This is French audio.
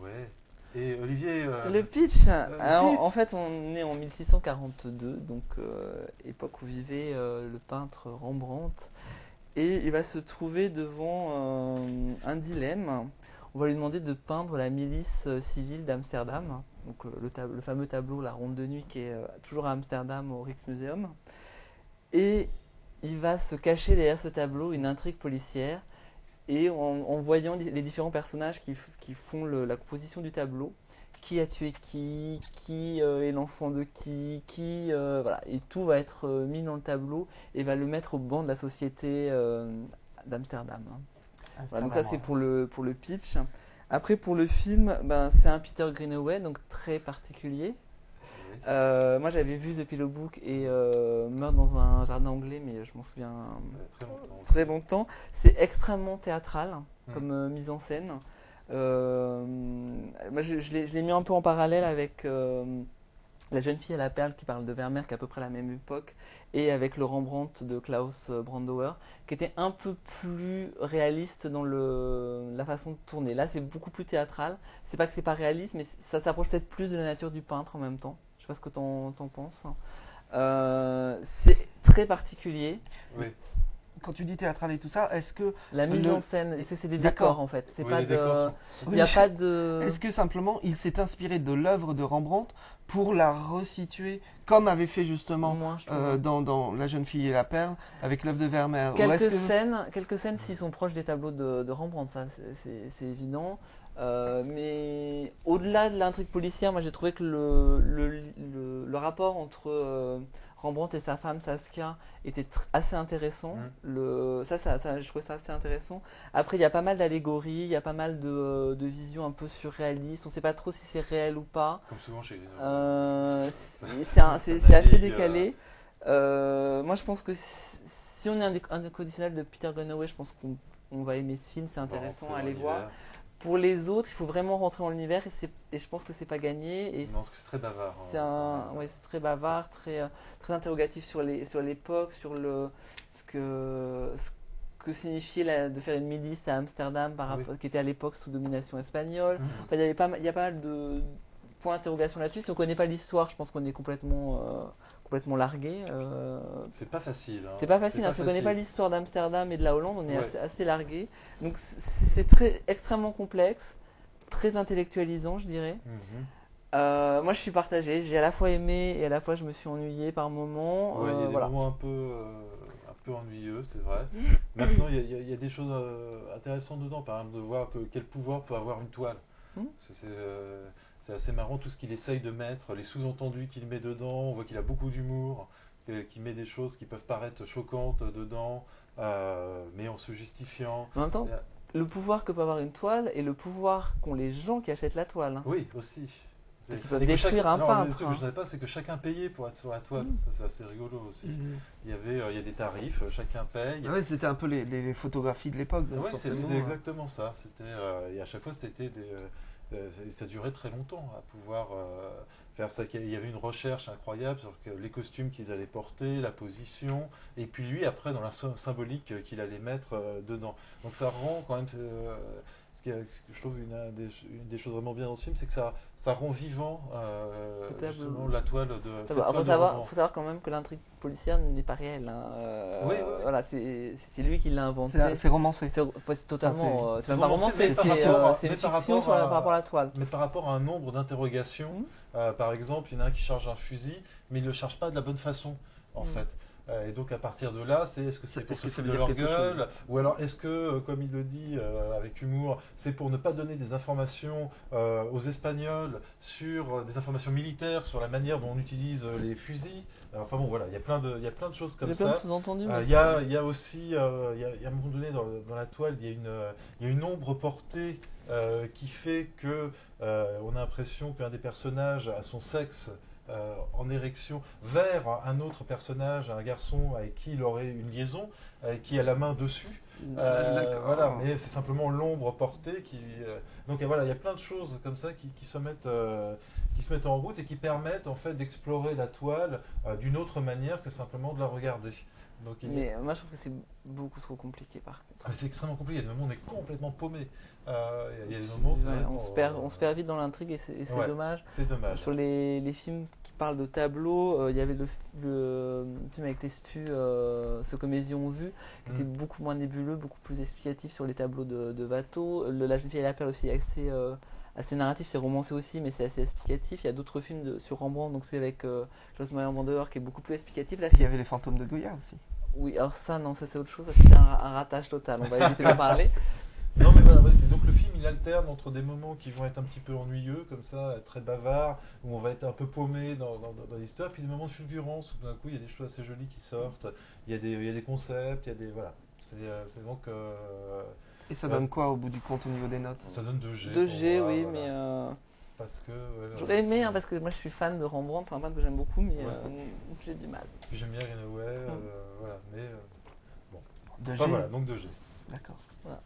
Ouais. Et Olivier, Le pitch, alors, pitch. en fait, on est en 1642, donc époque où vivait le peintre Rembrandt, et il va se trouver devant un dilemme. On va lui demander de peindre la milice civile d'Amsterdam, donc le fameux tableau La Ronde de nuit qui est toujours à Amsterdam au Rijksmuseum, et il va se cacher derrière ce tableau une intrigue policière, et en voyant les différents personnages qui font la composition du tableau, qui a tué qui est l'enfant de voilà, et tout va être mis dans le tableau et va le mettre au banc de la société d'Amsterdam. Voilà, donc ça c'est pour le pitch. Après pour le film, ben, c'est un Peter Greenaway, donc très particulier. Oui. Moi j'avais vu The Pillow Book et Meurtre dans un jardin anglais, mais je m'en souviens Très longtemps. très longtemps. C'est extrêmement théâtral comme mise en scène. Moi, je l'ai mis un peu en parallèle avec La jeune fille à la perle qui parle de Vermeer, qui est à peu près la même époque, et avec le Rembrandt de Klaus Brandauer, qui était un peu plus réaliste dans la façon de tourner. Là, c'est beaucoup plus théâtral. C'est pas que c'est pas réaliste, mais ça s'approche peut-être plus de la nature du peintre en même temps. Je sais pas ce que t'en penses. C'est très particulier. Oui. Quand tu dis théâtral et tout ça, est-ce que La mise en scène, c'est des D'accord. décors en fait. C'est Oui, pas les décors de. sont- Il n'y a pas de. est-ce que simplement il s'est inspiré de l'œuvre de Rembrandt pour la resituer comme avait fait justement Moins, je trouve. dans La jeune fille et la perle avec l'œuvre de Vermeer? Ou est-ce Quelques scènes s'ils sont proches des tableaux de Rembrandt, ça c'est évident. Mais au-delà de l'intrigue policière, moi j'ai trouvé que le rapport entre Rembrandt et sa femme Saskia était assez intéressant. Je trouvais ça assez intéressant. Après, il y a pas mal d'allégories, il y a pas mal de visions un peu surréalistes. On ne sait pas trop si c'est réel ou pas. Comme souvent chez C'est assez décalé. Moi, je pense que si on est un inconditionnel de Peter Greenaway, je pense qu'on va aimer ce film. C'est intéressant à aller voir. Pour les autres, il faut vraiment rentrer dans l'univers et je pense que c'est pas gagné. Et Non, parce que c'est très bavard. c'est très bavard, très interrogatif sur l'époque, sur ce que signifiait de faire une milice à Amsterdam qui était à l'époque sous domination espagnole. Enfin, il y a pas mal de points d'interrogation là-dessus. Si on connaît pas l'histoire, je pense qu'on est complètement largué. C'est pas facile. C'est pas facile. Si on connaît pas l'histoire d'Amsterdam et de la Hollande, on est assez largué. Donc c'est extrêmement complexe, très intellectualisant, je dirais. Moi, je suis partagé. J'ai à la fois aimé et à la fois je me suis ennuyé par moments. Il y a des moments un peu ennuyeux, c'est vrai. Maintenant, il y a des choses intéressantes dedans. Par exemple, de voir quel pouvoir peut avoir une toile. C'est assez marrant tout ce qu'il essaye de mettre, les sous-entendus qu'il met dedans. On voit qu'il a beaucoup d'humour, qu'il met des choses qui peuvent paraître choquantes dedans, mais en se justifiant. En même temps, le pouvoir que peut avoir une toile et le pouvoir qu'ont les gens qui achètent la toile. Oui, aussi. Ils peuvent détruire un peintre. Le truc que je ne savais pas, c'est que chacun payait pour être sur la toile. Ça, c'est assez rigolo aussi. Il y a des tarifs, chacun paye. Ouais, c'était un peu les photographies de l'époque. Oui, c'était exactement ça. Et à chaque fois, ça durait très longtemps à pouvoir faire ça. Il y avait une recherche incroyable sur les costumes qu'ils allaient porter, la position, et puis lui, après, dans la symbolique qu'il allait mettre dedans. Donc ça rend quand même... ce que je trouve une des choses vraiment bien dans ce film, c'est que ça rend vivant justement la toile de cette toile de Rembrandt. Faut savoir quand même que l'intrigue policière n'est pas réelle. Oui. Voilà, c'est lui qui l'a inventé. C'est romancé. C'est totalement. C'est même pas romancé, romancé, c'est une fiction par rapport à la toile. Mais par rapport à un nombre d'interrogations, par exemple, il y en a un qui charge un fusil, mais il ne le charge pas de la bonne façon, en fait. Et donc à partir de là, est-ce que c'est pour se foutre de leur gueule, ou alors est-ce que, comme il le dit avec humour, c'est pour ne pas donner des informations aux Espagnols sur des informations militaires sur la manière dont on utilise les fusils. Enfin bon, voilà, il y a plein de choses comme ça. Il y a plein de sous-entendus. Il y a aussi, il y a à un moment donné dans la toile, il y a une ombre portée qui fait que on a l'impression qu'un des personnages a son sexe en érection vers un autre personnage, un garçon avec qui il aurait une liaison, qui a la main dessus. Voilà, mais c'est simplement l'ombre portée qui. Donc voilà, il y a plein de choses comme ça qui se mettent qui se mettent en route et qui permettent en fait d'explorer la toile d'une autre manière que simplement de la regarder. Donc, Mais moi je trouve que c'est beaucoup trop compliqué par contre. c'est extrêmement compliqué. Il y a des moments où on est complètement paumé. Il y a des moments où on se perd vite dans l'intrigue et c'est dommage. C'est dommage. Sur les films qui parlent de tableaux, il y avait le film avec Testu, Ce que mes yeux ont vu, qui était beaucoup moins nébuleux, beaucoup plus explicatif sur les tableaux de Watteau. La jeune fille et la perle aussi assez narratif, c'est romancé aussi, mais c'est assez explicatif. Il y a d'autres films sur Rembrandt, donc celui avec Joss Mayer qui est beaucoup plus explicatif. Là, il y avait Les fantômes de Goya aussi. Oui, alors ça, non, ça c'est autre chose, ça c'était un ratage total, on va éviter d'en parler. Non mais voilà, donc le film il alterne entre des moments qui vont être un petit peu ennuyeux, comme ça, très bavards, où on va être un peu paumé dans l'histoire, puis des moments de fulgurance où tout d'un coup il y a des choses assez jolies qui sortent, il y a des concepts, il y a des... Voilà. C'est donc... Et ça donne quoi au bout du compte au niveau des notes? Ça donne 2G. 2G, moi, oui, voilà. mais... Parce que... J'aurais aimé, parce que moi je suis fan de Rembrandt, c'est un peintre que j'aime beaucoup, mais j'ai du mal. Puis j'aime bien Greenaway, voilà, mais... bon. 2G. Enfin, voilà, donc 2G. D'accord. Voilà.